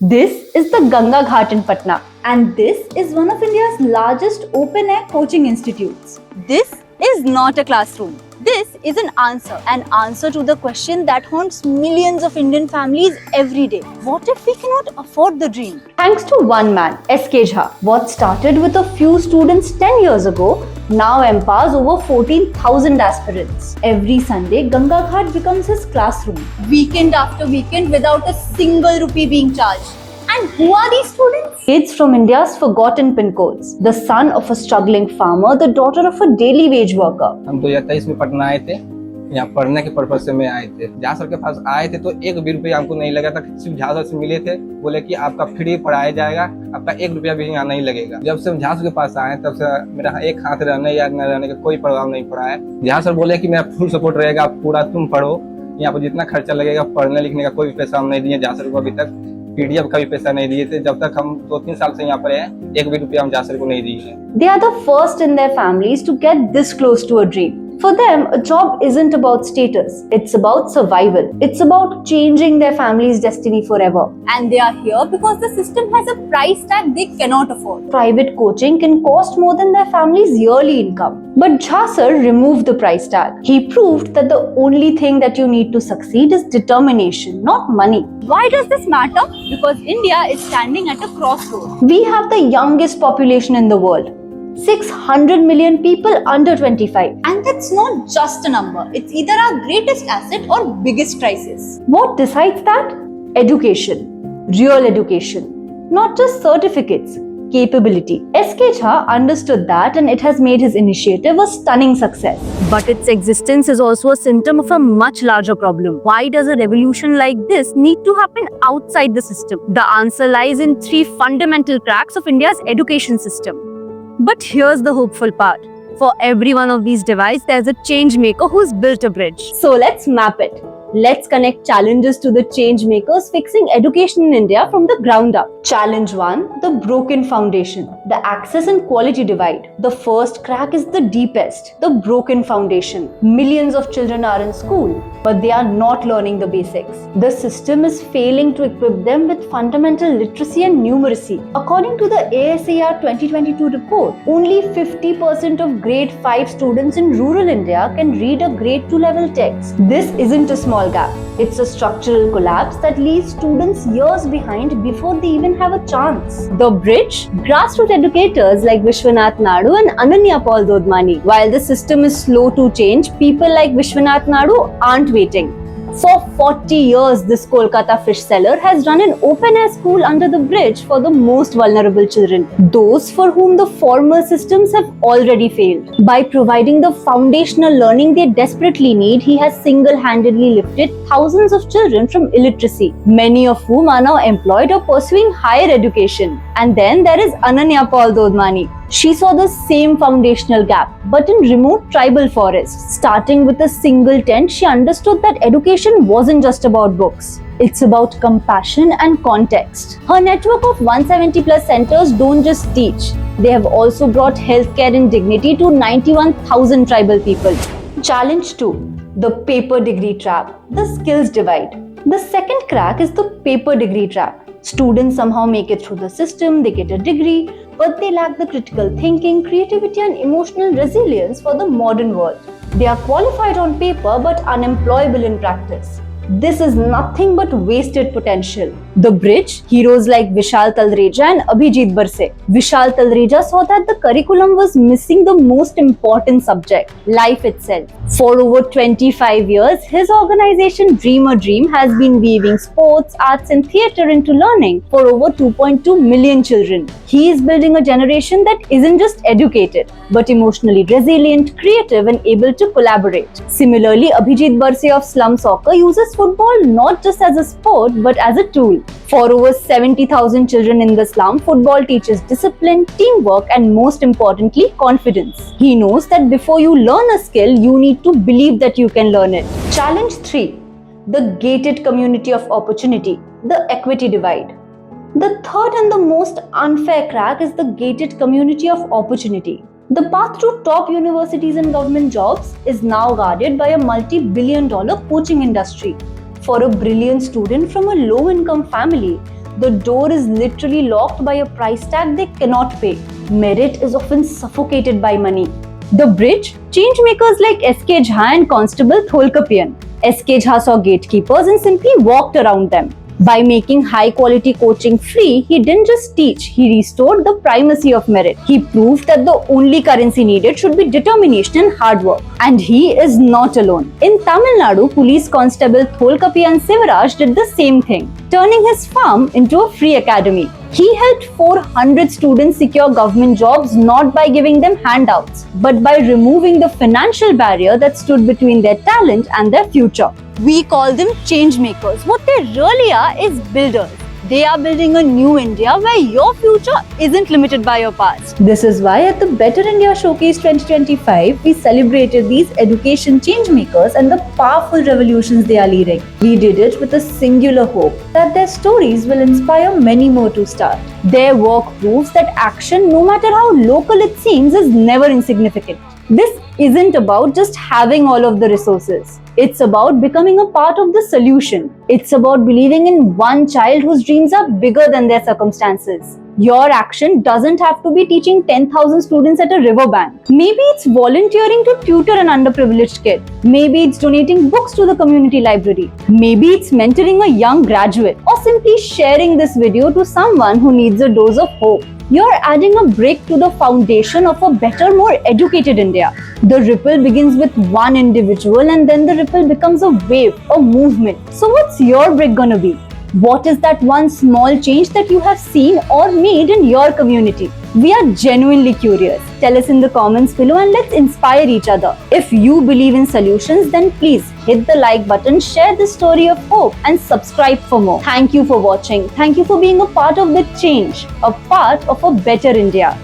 This is the Ganga Ghat in Patna. And this is one of India's largest open-air coaching institutes. This is not a classroom. This is an answer to the question that haunts millions of Indian families every day. What if we cannot afford the dream? Thanks to one man, S.K. Jha, what started with a few students 10 years ago now empowers over 14,000 aspirants. Every Sunday, Ganga Ghat becomes his classroom. Weekend after weekend without a single rupee being charged. And who are these students? Kids from India's forgotten pin codes. The son of a struggling farmer, the daughter of a daily wage worker. हम 2023 में पटना आए थे, यहाँ पढ़ने के purpose से मैं आए थे। झा सर के पास आए थे तो एक भी रुपया हमको नहीं लगा था। सिर्फ झा सर से मिले थे, बोले कि आपका फ्री पढ़ाया जाएगा, आपका एक रुपया भी यहाँ नहीं लगेगा। जब से झा सर के पास आए तब से मेरा एक हाथ रहने या न रहने का कोई प्रभाव नहीं पड़ा है। झा सर बोले कि मेरा फुल सपोर्ट रहेगा, पूरा तुम पढ़ो, यहाँ पर जितना खर्चा लगेगा पढ़ने लिखने का कोई पैसा हम नहीं दिए झा सर को अभी तक। पीडीएफ का भी पैसा नहीं दिए थे। जब तक हम 2-3 साल से यहाँ पर हैं, एक भी रुपया हम झा सर को नहीं दिए। They are the first in their families to get this close to a dream. For them, a job isn't about status. It's about survival. It's about changing their family's destiny forever. And they are here because the system has a price tag they cannot afford. Private coaching can cost more than their family's yearly income. But Jha sir removed the price tag. He proved that the only thing that you need to succeed is determination, not money. Why does this matter? Because India is standing at a crossroads. We have the youngest population in the world. 600 million people under 25. And that's not just a number. It's either our greatest asset or biggest crisis. What decides that? Education. Real education. Not just certificates. Capability. S.K. Jha understood that and it has made his initiative a stunning success. But its existence is also a symptom of a much larger problem. Why does a revolution like this need to happen outside the system? The answer lies in 3 fundamental cracks of India's education system. But here's the hopeful part. For every one of these divides, there's a change maker who's built a bridge. So let's map it. Let's connect challenges to the change makers fixing education in India from the ground up. Challenge 1, the broken foundation, the access and quality divide. The first crack is the deepest, the broken foundation. Millions of children are in school, but they are not learning the basics. The system is failing to equip them with fundamental literacy and numeracy. According to the ASAR 2022 report, only 50% of grade 5 students in rural India can read a grade 2 level text. This isn't a small gap. It's a structural collapse that leaves students years behind before they even have a chance. The bridge? Grassroots educators like Vishwanath Naidu and Ananya Paul Dodmani. While the system is slow to change, people like Vishwanath Naidu aren't waiting. For 40 years, this Kolkata fish seller has run an open-air school under the bridge for the most vulnerable children, those for whom the formal systems have already failed. By providing the foundational learning they desperately need, he has single-handedly lifted thousands of children from illiteracy, many of whom are now employed or pursuing higher education. And then there is Ananya Paul Dodmani. She saw the same foundational gap, but in remote tribal forests. Starting with a single tent, she understood that education wasn't just about books. It's about compassion and context. Her network of 170 plus centers don't just teach. They have also brought healthcare and dignity to 91,000 tribal people. Challenge 2. The paper degree trap. The skills divide. The second crack is the paper degree trap. Students somehow make it through the system, they get a degree, but they lack the critical thinking, creativity and emotional resilience for the modern world. They are qualified on paper but unemployable in practice. This is nothing but wasted potential. The bridge, heroes like Vishal Talreja and Abhijit Barse. Vishal Talreja saw that the curriculum was missing the most important subject, life itself. For over 25 years, his organization Dream a Dream has been weaving sports, arts and theatre into learning for over 2.2 million children. He is building a generation that isn't just educated, but emotionally resilient, creative and able to collaborate. Similarly, Abhijit Barse of Slum Soccer uses football not just as a sport but as a tool. For over 70,000 children in the slum, football teaches discipline, teamwork and most importantly, confidence. He knows that before you learn a skill, you need to believe that you can learn it. Challenge 3. The gated community of opportunity, the equity divide. The third and the most unfair crack is the gated community of opportunity. The path to top universities and government jobs is now guarded by a multi-billion-dollar coaching industry. For a brilliant student from a low-income family, The door is literally locked by a price tag they cannot pay. Merit is often suffocated by money. The bridge, changemakers like S.K. Jha and Constable Tholkapian. S.K. Jha saw gatekeepers and simply walked around them. By making high-quality coaching free, he didn't just teach, he restored the primacy of merit. He proved that the only currency needed should be determination and hard work. And he is not alone. In Tamil Nadu, Police Constable Tholkapian Sivaraj did the same thing, turning his farm into a free academy. He helped 400 students secure government jobs not by giving them handouts, but by removing the financial barrier that stood between their talent and their future. We call them change makers. What they really are is builders. They are building a new India where your future isn't limited by your past. This is why at the Better India Showcase 2025, we celebrated these education change makers and the powerful revolutions they are leading. We did it with a singular hope that their stories will inspire many more to start. Their work proves that action, no matter how local it seems, is never insignificant. This isn't about just having all of the resources. It's about becoming a part of the solution. It's about believing in one child whose dreams are bigger than their circumstances. Your action doesn't have to be teaching 10,000 students at a riverbank. Maybe it's volunteering to tutor an underprivileged kid. Maybe it's donating books to the community library. Maybe it's mentoring a young graduate, or simply sharing this video to someone who needs a dose of hope. You're adding a brick to the foundation of a better, more educated India. The ripple begins with one individual and then the ripple becomes a wave, a movement. So what's your brick gonna be? What is that one small change that you have seen or made in your community? We are genuinely curious. Tell us in the comments below and let's inspire each other. If you believe in solutions, then please hit the like button, share this story of hope and subscribe for more. Thank you for watching. Thank you for being a part of the change, a part of a better India.